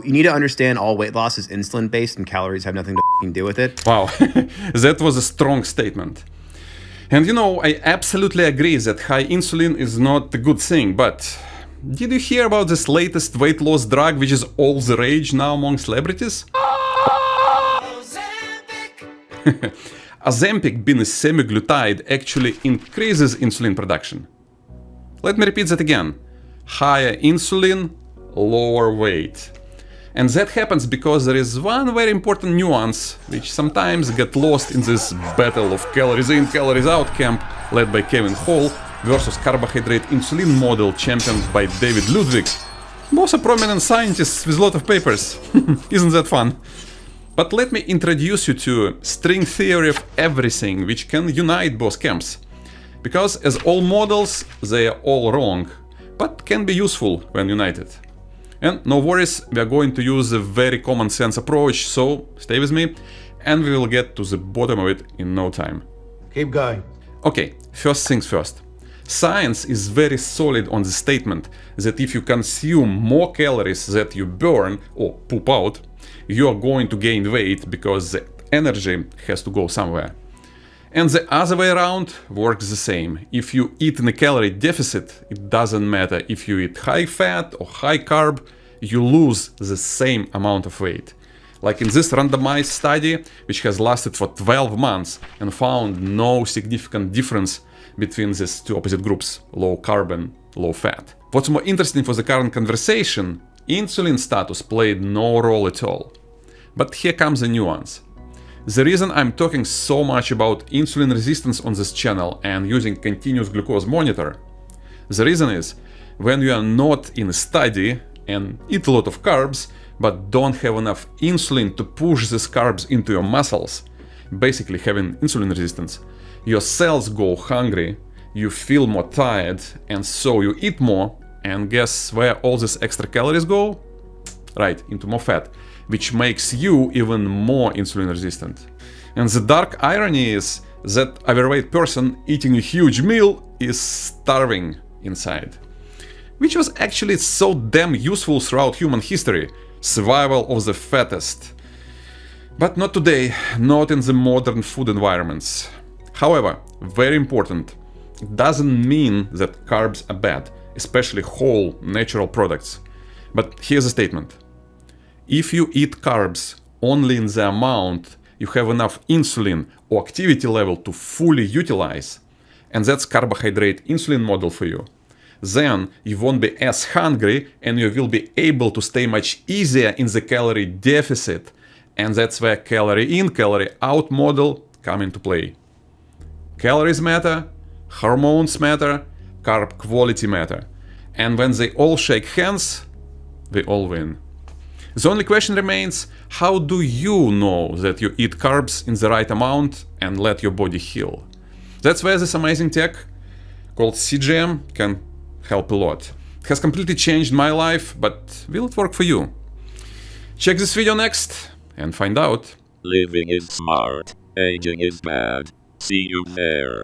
You need to understand all weight loss is insulin-based and calories have nothing to do with it. Wow, that was a strong statement. And you know, I absolutely agree that high insulin is not a good thing, but did you hear about this latest weight loss drug which is all the rage now among celebrities? Ozempic being a semaglutide actually increases insulin production. Let me repeat that again. Higher insulin, lower weight. And that happens because there is one very important nuance which sometimes get lost in this battle of calories in, calories out camp led by Kevin Hall versus Carbohydrate-Insulin Model championed by David Ludwig. Both are prominent scientists with a lot of papers. Isn't that fun? But let me introduce you to string theory of everything which can unite both camps. Because as all models, they are all wrong, but can be useful when united. And no worries, we are going to use a very common sense approach, so stay with me and we will get to the bottom of it in no time. Keep going. Okay, first things first. Science is very solid on the statement that if you consume more calories that you burn or poop out, you are going to gain weight because the energy has to go somewhere. And the other way around works the same. If you eat in a calorie deficit, it doesn't matter. If you eat high fat or high carb, you lose the same amount of weight. Like in this randomized study, which has lasted for 12 months and found no significant difference between these two opposite groups, low carb and low fat. What's more interesting for the current conversation, insulin status played no role at all. But here comes a nuance. The reason I'm talking so much about insulin resistance on this channel and using continuous glucose monitor, the reason is when you are not in a study and eat a lot of carbs but don't have enough insulin to push these carbs into your muscles, basically having insulin resistance, your cells go hungry, you feel more tired, and so you eat more, and guess where all these extra calories go? Right, into more fat, which makes you even more insulin resistant. And the dark irony is that an overweight person eating a huge meal is starving inside. Which was actually so damn useful throughout human history, survival of the fattest. But not today, not in the modern food environments. However, very important, it doesn't mean that carbs are bad, especially whole, natural products. But here's a statement. If you eat carbs only in the amount you have enough insulin or activity level to fully utilize, and that's Carbohydrate-Insulin Model for you, then you won't be as hungry and you will be able to stay much easier in the calorie deficit, and that's where calorie in, calorie out model come into play. Calories matter, hormones matter, carb quality matter, and when they all shake hands, they all win. The only question remains, how do you know that you eat carbs in the right amount and let your body heal? That's where this amazing tech called CGM can help a lot. It has completely changed my life, but will it work for you? Check this video next and find out. Living is smart, aging is bad. See you there.